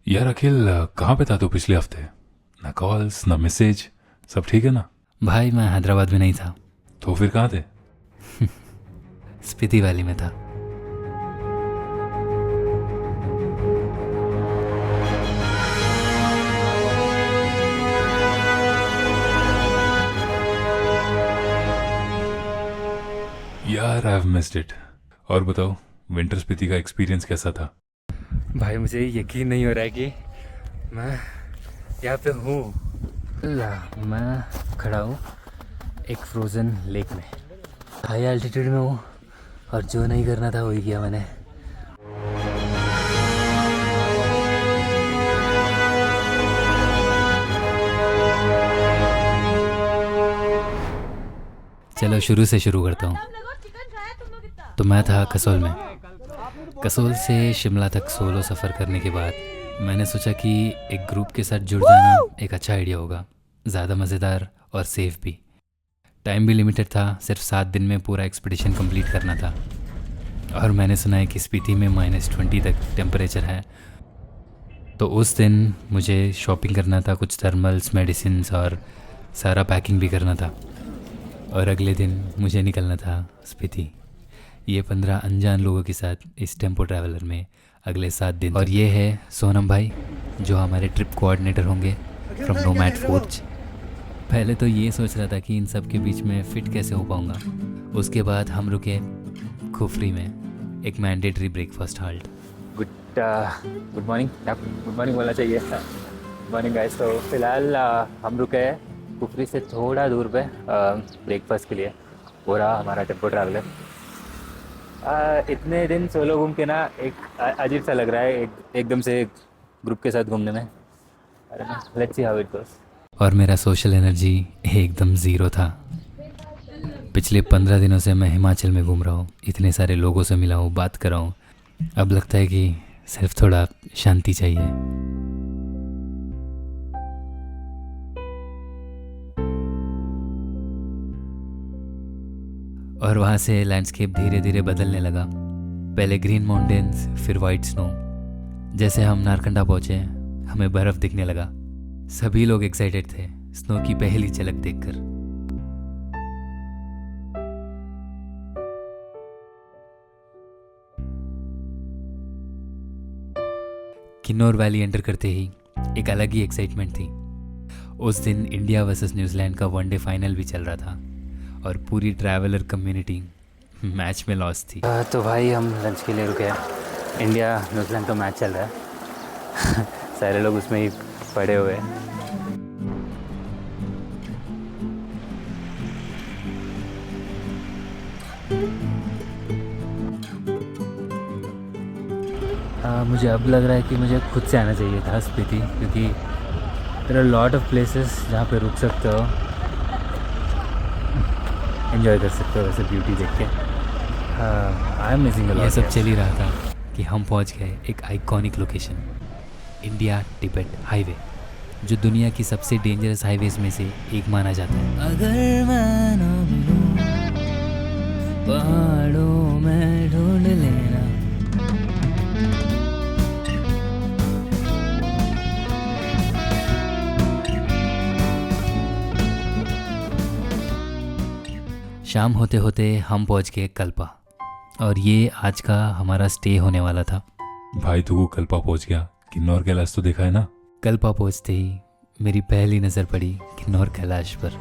यार अखिल, कहाँ पे था तू पिछले हफ्ते? ना कॉल्स ना मैसेज। सब ठीक है ना? भाई मैं हैदराबाद में नहीं था। तो फिर कहाँ थे? स्पीति वैली में था। यार आई हैव मिस्ड इट। और बताओ, विंटर स्पीति का एक्सपीरियंस कैसा था? भाई मुझे यकीन नहीं हो रहा है कि मैं यहाँ पे हूँ। ला मैं खड़ा हूँ एक फ्रोज़न लेक में, हाई एल्टीट्यूड में हूँ, और जो नहीं करना था वही किया मैंने। चलो शुरू से शुरू करता हूँ। तो मैं था कसोल में। कसोल से शिमला तक सोलो सफ़र करने के बाद मैंने सोचा कि एक ग्रुप के साथ जुड़ जाना एक अच्छा आइडिया होगा, ज़्यादा मज़ेदार और सेफ भी। टाइम भी लिमिटेड था, सिर्फ 7 दिन में पूरा एक्सपीडिशन कंप्लीट करना था। और मैंने सुना है कि स्पीति में -20 तक टेम्परेचर है। तो उस दिन मुझे शॉपिंग करना था, कुछ थर्मल्स, मेडिसिन्स और सारा पैकिंग भी करना था। और अगले दिन मुझे निकलना था स्पीति, ये 15 अनजान लोगों के साथ इस टेम्पो ट्रैवलर में अगले 7 दिन। और ये है सोनम भाई, जो हमारे ट्रिप कोऑर्डिनेटर होंगे फ्रॉम नोमैड फोर्ज। पहले तो ये सोच रहा था कि इन सब के बीच में फ़िट कैसे हो पाऊँगा। उसके बाद हम रुके खुफरी में, एक mandatory breakfast halt. Good morning, good morning बोलना चाहिए। Good morning guys. तो फिलहाल हम रुके हैं कुफरी से थोड़ा दूर पे ब्रेकफास्ट के लिए। हो रहा हमारा टेम्पो ट्रैवलर। इतने दिन सोलो घूम के ना एक अजीब सा लग रहा है, एकदम से ग्रुप के साथ घूमने में। अरे ना, let's see how it goes. और मेरा सोशल एनर्जी एकदम ज़ीरो था। पिछले 15 दिनों से मैं हिमाचल में घूम रहा हूँ, इतने सारे लोगों से मिला हूँ, बात कर रहा हूँ। अब लगता है कि सिर्फ थोड़ा शांति चाहिए। और वहाँ से लैंडस्केप धीरे धीरे बदलने लगा। पहले ग्रीन माउंटेन्स, फिर वाइट स्नो। जैसे हम नारकंडा पहुँचे, हमें बर्फ़ दिखने लगा। सभी लोग एक्साइटेड थे स्नो की पहली झलक देखकर। किन्नौर वैली एंटर करते ही एक अलग ही एक्साइटमेंट थी। उस दिन इंडिया वर्सेस न्यूजीलैंड का वनडे फाइनल भी चल रहा था, और पूरी ट्रैवलर कम्युनिटी मैच में लॉस थी। तो भाई हम लंच के लिए रुके हैं। इंडिया न्यूजीलैंड का मैच चल रहा है। सारे लोग उसमें ही पड़े हुए हैं। मुझे अब लग रहा है कि मुझे खुद से आना चाहिए था स्पीति, क्योंकि there are lot of places जहाँ पे रुक सकते हो, एंजॉय कर सकते हो वैसे ब्यूटी देख के। I am missing a lot. ये सब चल ही रहा था कि हम पहुँच गए एक iconic location, India Tibet highway, जो दुनिया की सबसे डेंजरस हाईवेज में से एक माना जाता है। अगर मैं ना मिलूं, पहाड़ों में ढूंढ लेना। शाम होते होते हम पहुंच गए कल्पा, और ये आज का हमारा स्टे होने वाला था। भाई तू कल्पा पहुंच गया? किन्नौर कैलाश तो देखा है ना? कल्पा पहुंचते ही मेरी पहली नज़र पड़ी किन्नौर कैलाश पर।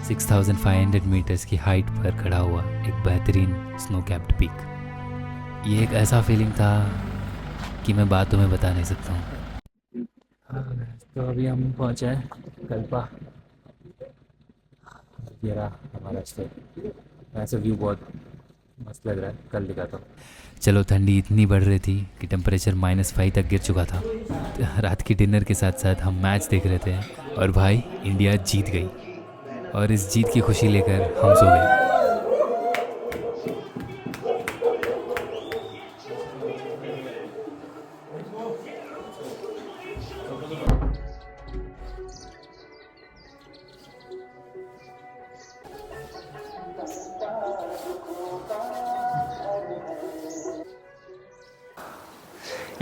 6500 मीटर्स की हाइट पर खड़ा हुआ एक बेहतरीन स्नो कैप्ड पीक। ये एक ऐसा फीलिंग था कि मैं बातों में बता नहीं सकता हूँ। तो अभी हम पहुँचे हैं कल्पा। ये रहा हमारा स्टे। वैसे व्यू बहुत मस्त लग रहा है, कल दिखाता हूँ। चलो, ठंडी इतनी बढ़ रही थी कि टेम्परेचर -5 तक गिर चुका था। रात की डिनर के साथ साथ हम मैच देख रहे थे, और भाई इंडिया जीत गई, और इस जीत की खुशी लेकर हम सो गए।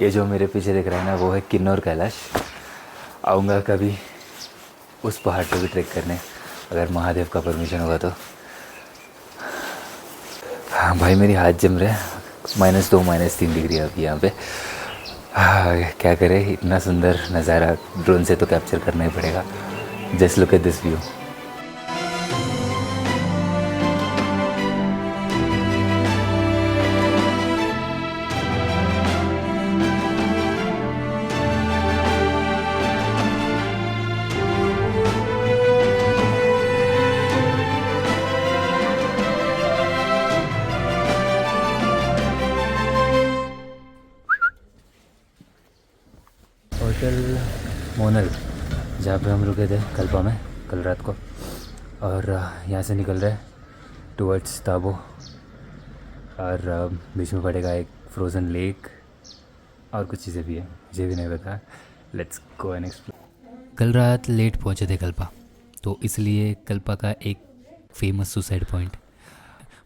ये जो मेरे पीछे दिख रहा है ना, वो है किन्नौर कैलाश। आऊँगा कभी उस पहाड़ पे भी ट्रेक करने, अगर महादेव का परमिशन होगा तो। हाँ भाई, मेरी हाथ जम रहे हैं। -2 -3 डिग्री अभी यहाँ पे। क्या करें, इतना सुंदर नज़ारा ड्रोन से तो कैप्चर करना ही पड़ेगा। Just look at this view. Hotel Monal, जहाँ पे हम रुके थे कल्पा में कल रात को, और यहाँ से निकल रहे टुवर्ड्स ताबो, और बीच में पड़ेगा एक फ्रोज़न लेक और कुछ चीज़ें भी है, मुझे भी नहीं पता। Let's go and explore. कल रात लेट पहुँचे थे कल्पा, तो इसलिए कल्पा का एक फेमस सुसाइड पॉइंट,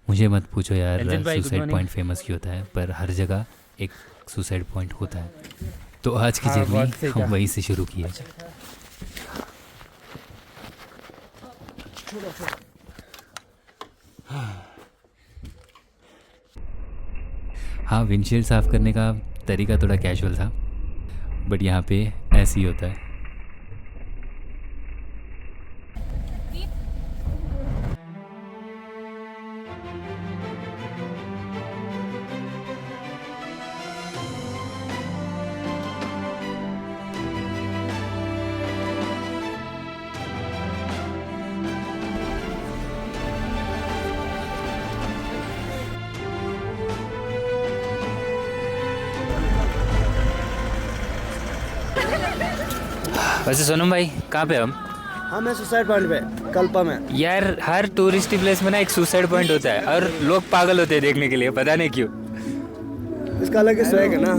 मुझे मत पूछो यार सुसाइड पॉइंट फेमस क्यों होता है, पर हर जगह एक सुसाइड पॉइंट होता है। तो आज की जर्नी हम वहीं से शुरू किए। हाँ, विंडशील्ड साफ़ करने का तरीका थोड़ा कैजुअल था, बट यहाँ पे ऐसे ही होता है। वैसे सोनम भाई, कहाँ पे हम? हाँ, मैं सुसाइड पॉइंट पे कल्पा में। यार, हर टूरिस्ट प्लेस में ना एक सुसाइड पॉइंट होता है, और लोग पागल होते हैं देखने के लिए, पता नहीं क्यों। इसका अलग ही स्वैग है ना।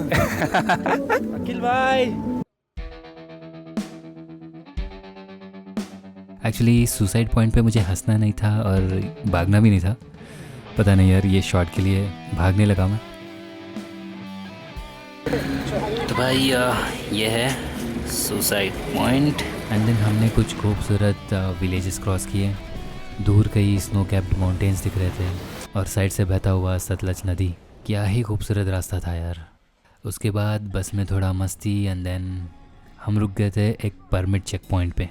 अखिल भाई, एक्चुअली सुसाइड पॉइंट पे मुझे हंसना नहीं था और भागना भी नहीं था, पता नहीं यार, ये शॉट के लिए भागने लगा मैं। तो भाई ये है सुसाइड पॉइंट। एंड देन हमने कुछ खूबसूरत विलेजेस क्रॉस किए। दूर कई स्नो कैप्ड माउंटेन्स दिख रहे थे, और साइड से बहता हुआ सतलज नदी। क्या ही खूबसूरत रास्ता था यार। उसके बाद बस में थोड़ा मस्ती, एंड देन हम रुक गए थे एक परमिट चेक पॉइंट पे।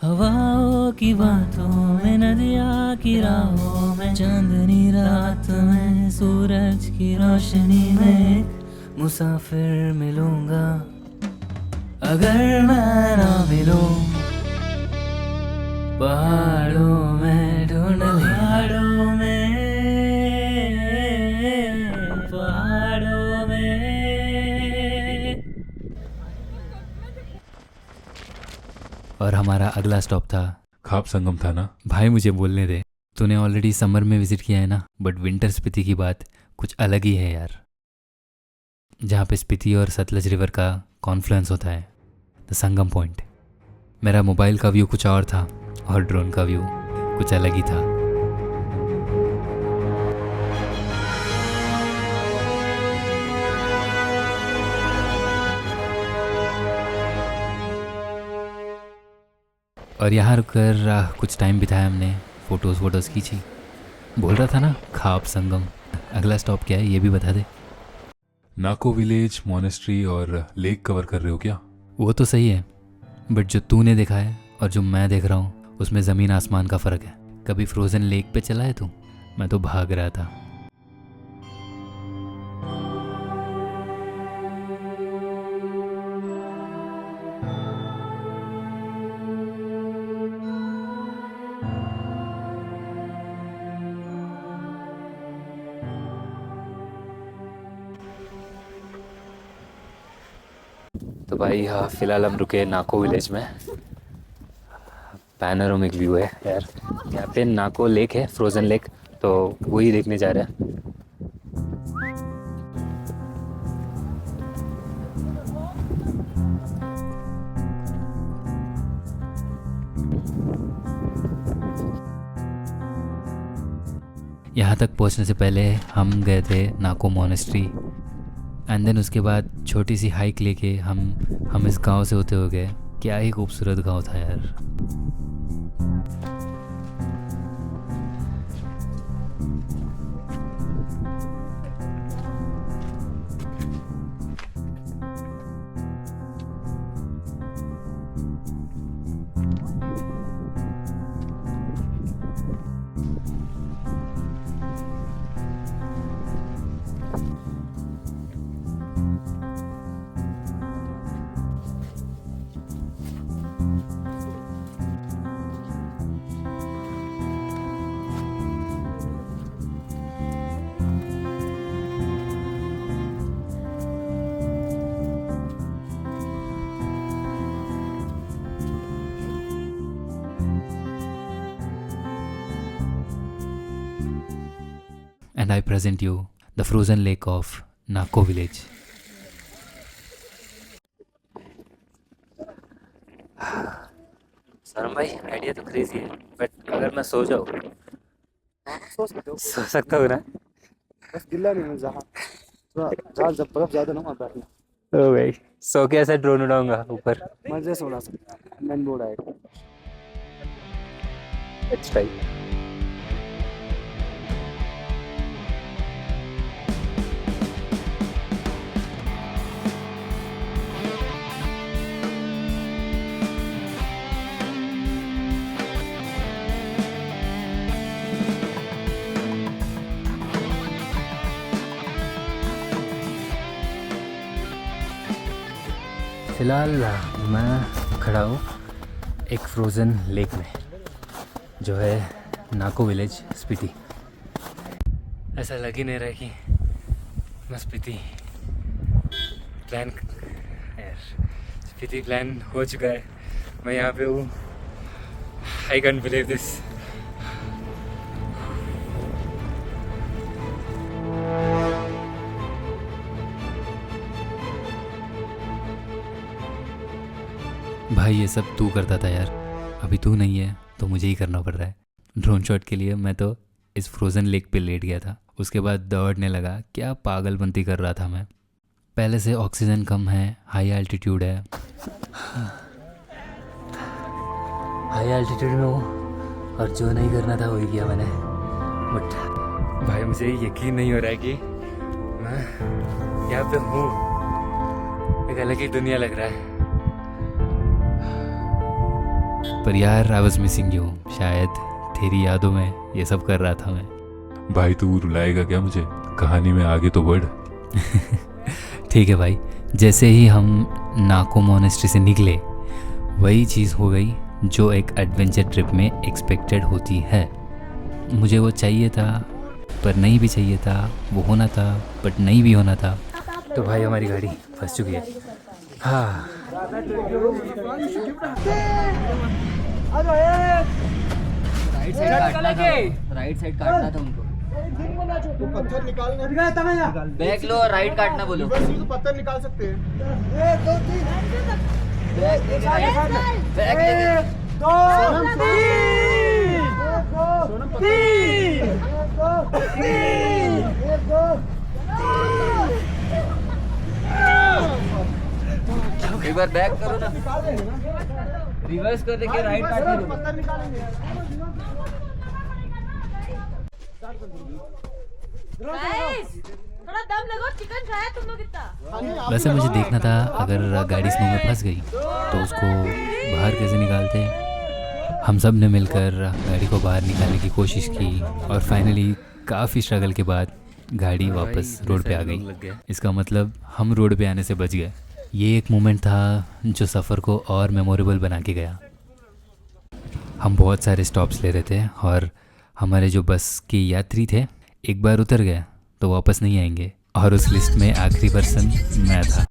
हवाओं की बातों में, नदिया की राहों में, चांदनी रात में, सूरज की रोशनी में मुसाफिर मिलूंगा, अगर मैं ना मिलूं पहाड़ों में ढूंढ पहाड़ों में, पहाड़ों में। और हमारा अगला स्टॉप था खाप संगम था ना? भाई मुझे बोलने दे, तूने ऑलरेडी समर में विजिट किया है ना, बट विंटर स्पीति की बात कुछ अलग ही है यार, जहाँ पे स्पीति और सतलज रिवर का कॉन्फ्लुएंस होता है, द संगम पॉइंट। मेरा मोबाइल का व्यू कुछ और था, और ड्रोन का व्यू कुछ अलग ही था। और यहाँ रुककर कुछ टाइम बिताया हमने, फ़ोटोज़ खींची। बोल रहा था ना खाप संगम, अगला स्टॉप क्या है ये भी बता दे। नाको विलेज, मोनेस्ट्री और लेक कवर कर रहे हो क्या? वो तो सही है, बट जो तूने देखा है और जो मैं देख रहा हूँ, उसमें ज़मीन आसमान का फ़र्क है। कभी फ्रोज़न लेक पे चला है तू? मैं तो भाग रहा था। तो भाई हाँ, फिलहाल हम रुके नाको विलेज में। पैनोरामिक व्यू है यार, यहाँ पे नाको लेक है, फ्रोज़न लेक, तो वही देखने जा रहे हैं। यहाँ तक पहुँचने से पहले हम गए थे नाको मोनेस्ट्री, एंड देन उसके बाद छोटी सी हाइक लेके हम इस गांव से होते हो गए। क्या ही खूबसूरत गांव था यार। And I present you the frozen lake of Nako village. सरम भाई आइडिया तो क्रेजी है, बट अगर मैं सो जाऊँ सो सकते हो, सो सकता हूँ ना? बस गिल्ला नहीं हो जहाँ थोड़ा जहाँ जब बर्फ ज़्यादा ना वहाँ बैठना। ओ भाई सो के ऐसे ड्रोन उड़ाऊंगा ऊपर। मजे से उड़ा सकते, मैन बोर्ड आएगा। Let's try. फिलहाल मैं खड़ा हूँ एक फ्रोज़न लेक में जो है नाको विलेज स्पीति। ऐसा लग ही नहीं रहा कि मैं स्पीति प्लान हो चुका है। मैं यहाँ पे हूँ। I can't believe this. भाई ये सब तू करता था यार, अभी तू नहीं है तो मुझे ही करना पड़ रहा है। ड्रोन शॉट के लिए मैं तो इस फ्रोज़न लेक पे लेट गया था, उसके बाद दौड़ने लगा। क्या पागलपंती कर रहा था मैं। पहले से ऑक्सीजन कम है, हाई एल्टीट्यूड है, हाई एल्टीट्यूड में हूँ और जो नहीं करना था वही किया मैंने। बट भाई मुझे यकीन नहीं हो रहा है कि मैं यहाँ पे हूँ। एक अलग ही दुनिया लग रहा है। पर यार आई वॉज मिसिंग यू। शायद तेरी यादों में ये सब कर रहा था मैं। भाई तू रुलाएगा क्या मुझे? कहानी में आगे तो बढ़। ठीक है भाई। जैसे ही हम नाको मोनेस्ट्री से निकले वही चीज़ हो गई जो एक एडवेंचर ट्रिप में एक्सपेक्टेड होती है। मुझे वो चाहिए था पर नहीं भी चाहिए था, वो होना था बट नहीं भी होना था। तो भाई हमारी गाड़ी फंस चुकी है। हाँ राइट साइड काटना था उनको। तो पत्थर निकालना, बैक लो और राइट काटना बोलो। तो पत्थर निकाल सकते हैं। बैक लेके राइट, बैक लेके एक बार बैक करो ना, रिवर्स कर दे के राइट काटने दो। पत्थर निकालेंगे। गाइस, थोड़ा दम लगाओ, चिकन खाया तुम लोग इतना। वैसे मुझे देखना था अगर गाड़ी स्नो में फंस गई तो उसको बाहर कैसे निकालते हैं। हम सब ने मिलकर गाड़ी को बाहर निकालने की कोशिश की और फाइनली काफ़ी स्ट्रगल के बाद गाड़ी वापस रोड पे आ गई। इसका मतलब हम रोड पे आने से बच गए। ये एक मोमेंट था जो सफ़र को और मेमोरेबल बना के गया। हम बहुत सारे स्टॉप्स ले रहे थे और हमारे जो बस के यात्री थे एक बार उतर गए तो वापस नहीं आएंगे, और उस लिस्ट में आखिरी पर्सन मैं था।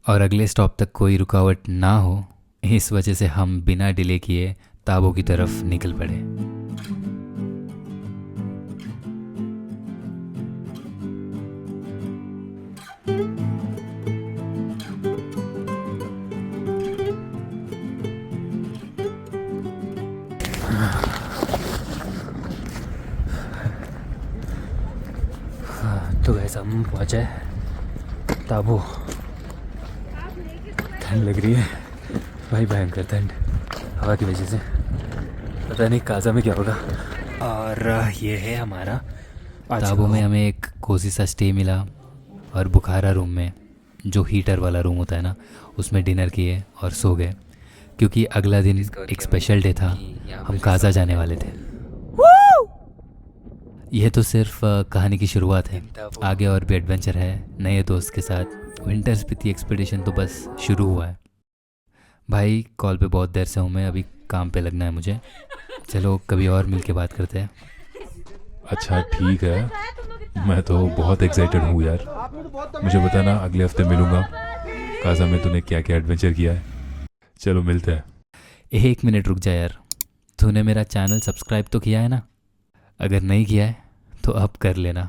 और अगले स्टॉप तक कोई रुकावट ना हो, इस वजह से हम बिना डिले किए ताबो की तरफ निकल पड़े। तो गैस हम पहुँचे ताबो, ठंड लग रही है भाई, भयंकर ठंड हवा की वजह से। पता नहीं काजा में क्या होगा। और ये है हमारा ताबो में हमें एक कोजी सा स्टे मिला, और बुखारा रूम में, जो हीटर वाला रूम होता है ना, उसमें डिनर किए और सो गए, क्योंकि अगला दिन एक स्पेशल डे था, हम काजा जाने वाले थे। यह तो सिर्फ कहानी की शुरुआत है, आगे और भी एडवेंचर है नए दोस्त के साथ। विंटर स्पीति एक्सपीडिशन तो बस शुरू हुआ है। भाई कॉल पे बहुत देर से हूँ मैं, अभी काम पे लगना है मुझे। चलो कभी और मिल के बात करते हैं। अच्छा ठीक है, मैं तो बहुत एक्साइटेड हूँ यार। मुझे बताना अगले हफ्ते मिलूँगा। काजा में तूने क्या क्या एडवेंचर किया है। चलो मिलते हैं। 1 मिनट रुक जा यार, तूने मेरा चैनल सब्सक्राइब तो किया है ना? अगर नहीं किया है तो अब कर लेना।